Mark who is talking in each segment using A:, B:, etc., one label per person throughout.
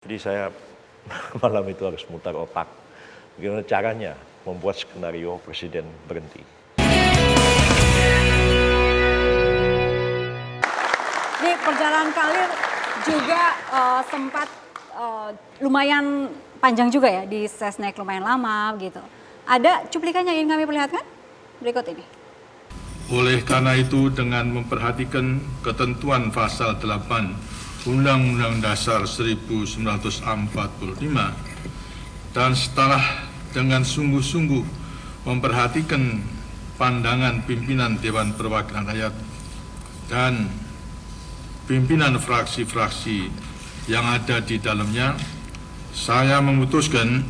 A: Jadi saya malam itu harus mutar otak. Bagaimana caranya membuat skenario presiden berhenti.
B: Ini perjalanan karir juga sempat lumayan panjang juga ya di Sesnek, lumayan lama gitu. Ada cuplikannya yang ingin kami perlihatkan? Berikut ini.
C: Oleh karena itu, dengan memperhatikan ketentuan pasal 8 Undang-Undang Dasar 1945 dan setelah dengan sungguh-sungguh memperhatikan pandangan pimpinan Dewan Perwakilan Rakyat dan pimpinan fraksi-fraksi yang ada di dalamnya, saya memutuskan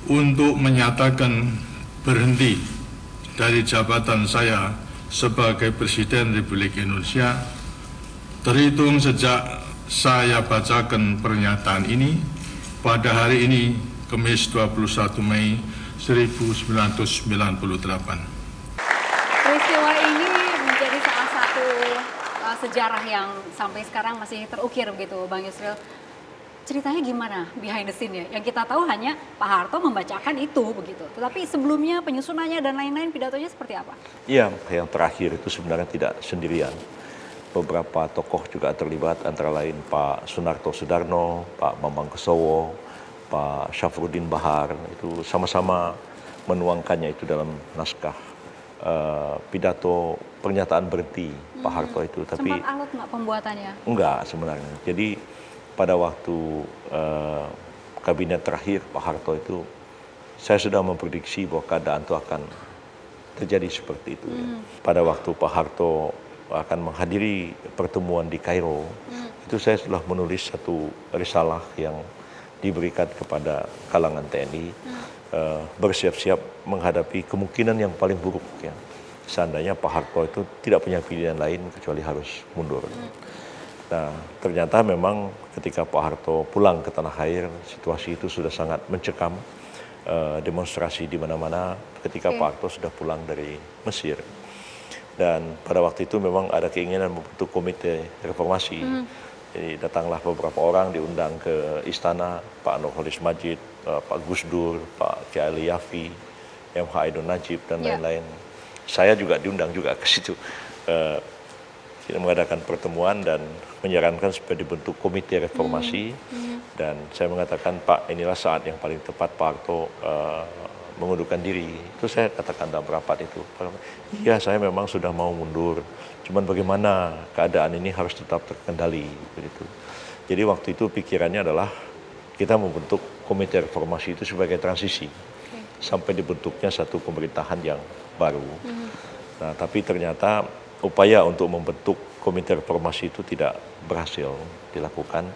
C: untuk menyatakan berhenti dari jabatan saya sebagai Presiden Republik Indonesia terhitung sejak saya bacakan pernyataan ini pada hari ini, Kamis 21 Mei 1998.
B: Peristiwa ini menjadi salah satu sejarah yang sampai sekarang masih terukir begitu, Bang Yusril. Ceritanya gimana behind the scene-nya? Yang kita tahu hanya Pak Harto membacakan itu begitu. Tetapi sebelumnya penyusunannya dan lain-lain pidatonya seperti apa?
A: Iya, yang terakhir itu sebenarnya tidak sendirian. Beberapa tokoh juga terlibat, antara lain Pak Sunarto Sudarno, Pak Bambang Kesowo, Pak Syafruddin Bahar, itu sama-sama menuangkannya itu dalam naskah pidato pernyataan berhenti Pak Harto itu. Tapi
B: Sempat alot nggak pembuatannya?
A: enggak sebenarnya. Jadi pada waktu kabinet terakhir Pak Harto itu, saya sudah memprediksi bahwa keadaan itu akan terjadi seperti itu. Ya. Pada waktu Pak Harto akan menghadiri pertemuan di Kairo, itu saya sudah menulis satu risalah yang diberikan kepada kalangan TNI, bersiap-siap menghadapi kemungkinan yang paling buruk. Ya. Seandainya Pak Harto itu tidak punya pilihan lain kecuali harus mundur. Nah, ternyata memang ketika Pak Harto pulang ke tanah air, situasi itu sudah sangat mencekam, demonstrasi di mana-mana ketika Pak Harto sudah pulang dari Mesir. Dan pada waktu itu memang ada keinginan membentuk komite reformasi. Jadi datanglah beberapa orang diundang ke istana, Pak Nurholis Majid, Pak Gus Dur, Pak Kiai Ali Yafi, MH Aidon Najib, dan lain-lain. Saya juga diundang juga ke situ. Kita mengadakan pertemuan dan menyarankan supaya dibentuk komite reformasi. Dan saya mengatakan, Pak, inilah saat yang paling tepat Pak Harto mengundurkan diri. Itu saya katakan dalam rapat itu. Iya, saya memang sudah mau mundur. Cuman bagaimana keadaan ini harus tetap terkendali. Begitu. Jadi waktu itu pikirannya adalah kita membentuk komite reformasi itu sebagai transisi. Sampai dibentuknya satu pemerintahan yang baru. Nah, tapi ternyata upaya untuk membentuk komite reformasi itu tidak berhasil dilakukan.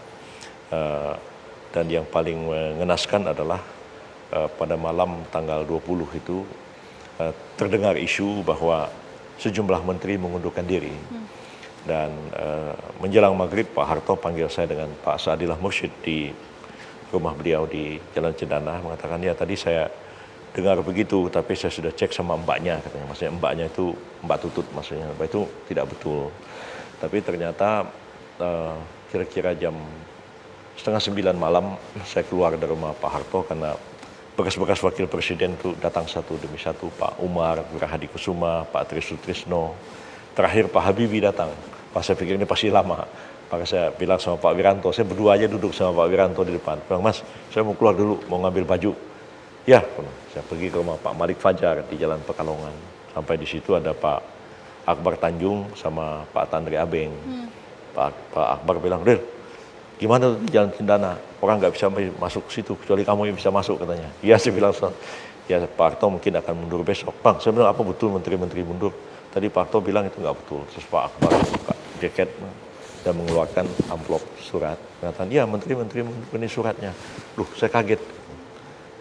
A: Dan yang paling mengenaskan adalah pada malam tanggal 20 itu terdengar isu bahwa sejumlah menteri mengundurkan diri. Dan menjelang maghrib Pak Harto panggil saya dengan Pak Saadillah Mursyid di rumah beliau di Jalan Cendana, mengatakan, ya tadi saya dengar begitu, tapi saya sudah cek sama mbaknya, katanya. Maksudnya mbaknya itu Mbak Tutut, maksudnya mbak itu tidak betul. Tapi ternyata kira-kira jam 8:30 malam saya keluar dari rumah Pak Harto karena bekas-bekas wakil presiden itu datang satu demi satu. Pak Umar Wirahadikusuma, Pak Tri Sutrisno, terakhir Pak Habibie datang. Pas saya pikir ini pasti lama, maka saya bilang sama Pak Wiranto, saya berdua aja duduk sama Pak Wiranto di depan. Bilang, Mas, saya mau keluar dulu, mau ngambil baju. Ya, saya pergi ke rumah Pak Malik Fajar di Jalan Pekalongan. Sampai di situ ada Pak Akbar Tanjung sama Pak Tandri Abeng. Pak Akbar bilang, Ril, gimana di Jalan Cendana? Orang nggak bisa masuk ke situ, kecuali kamu yang bisa masuk, katanya. Iya, saya bilang, ya Pak Harto mungkin akan mundur besok. Bang, saya bilang, apa betul menteri-menteri mundur? Tadi Pak Harto bilang itu nggak betul. Terus Pak Akbar buka jaket dan mengeluarkan amplop surat. Mengatakan, ya menteri-menteri mundur, ini suratnya. Loh, saya kaget.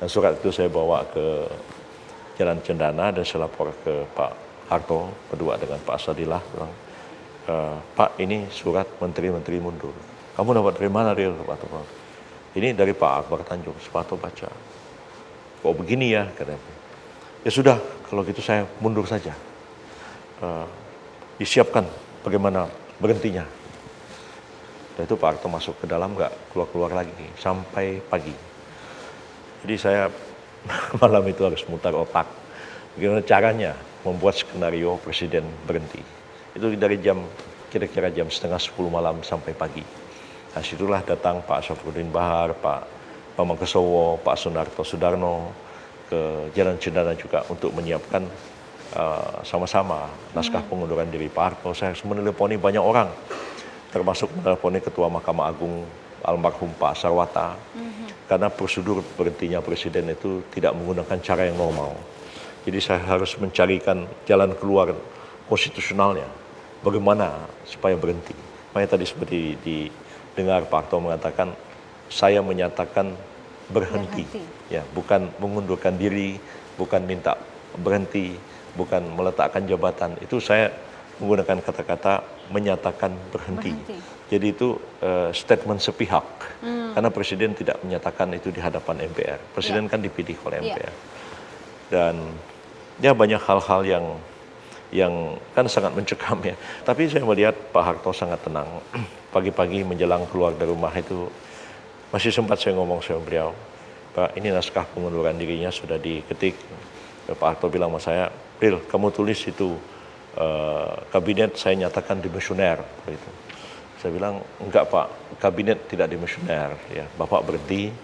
A: Dan surat itu saya bawa ke Jalan Cendana dan saya lapor ke Pak Harto, berdua dengan Pak Sadillah, bilang, Pak, ini surat menteri-menteri mundur. Kamu dapat dari mana, Ril? Ini dari Pak Akbar Tanjung. Pak Harto baca. Kok begini ya, katanya. Ya sudah, kalau gitu saya mundur saja. Disiapkan bagaimana berhentinya. Dan itu Pak Harto masuk ke dalam nggak keluar-keluar lagi sampai pagi. Jadi saya malam itu harus mutar otak. Bagaimana caranya membuat skenario presiden berhenti. Itu dari kira-kira jam setengah 10 malam sampai pagi. Nah situlah datang Pak Syafruddin Bahar, Pak Pamangkesowo, Pak Sunarto Sudarno ke Jalan Cendana juga untuk menyiapkan sama-sama naskah pengunduran diri Pak Harto. Saya harus meneleponi banyak orang, termasuk meneleponi Ketua Mahkamah Agung almarhum Pak Sarwata, karena prosedur berhentinya presiden itu tidak menggunakan cara yang normal. Jadi saya harus mencarikan jalan keluar konstitusionalnya, bagaimana supaya berhenti. Makanya tadi seperti didengar Pak Harto mengatakan, saya menyatakan berhenti. Ya, bukan mengundurkan diri, bukan minta berhenti, bukan meletakkan jabatan. Itu saya menggunakan kata-kata menyatakan berhenti. Jadi itu statement sepihak, karena presiden tidak menyatakan itu di hadapan MPR. Presiden kan dipilih oleh MPR. Dan ya banyak hal-hal yang kan sangat mencekam ya. Tapi saya melihat Pak Harto sangat tenang. Pagi-pagi menjelang keluar dari rumah itu masih sempat saya ngomong sama beliau, Pak, ini naskah pengunduran dirinya sudah diketik. Pak Harto bilang sama saya, Bril, kamu tulis itu kabinet saya nyatakan dimisioner. Gitu. Saya bilang, enggak Pak, kabinet tidak dimisioner. Ya, Bapak berhenti,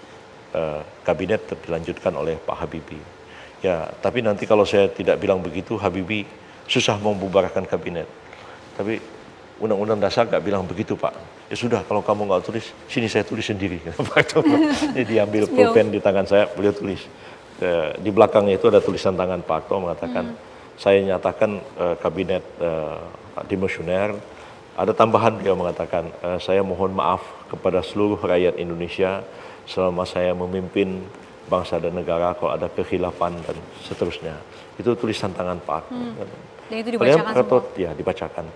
A: kabinet dilanjutkan oleh Pak Habibie. Ya, tapi nanti kalau saya tidak bilang begitu, Habibie susah membubarkan kabinet. Tapi Undang-Undang Dasar nggak bilang begitu Pak. Ya sudah, kalau kamu nggak tulis, sini saya tulis sendiri. Jadi diambil pulpen di tangan saya, beliau tulis. Di belakangnya itu ada tulisan tangan Pak Harto mengatakan, saya nyatakan kabinet dimisioner. Ada tambahan dia mengatakan, saya mohon maaf kepada seluruh rakyat Indonesia selama saya memimpin bangsa dan negara kalau ada kekhilafan dan seterusnya. Itu tulisan tangan Pak Harto.
B: Dan itu dibacakan semua?
A: Ya, dibacakan Pak.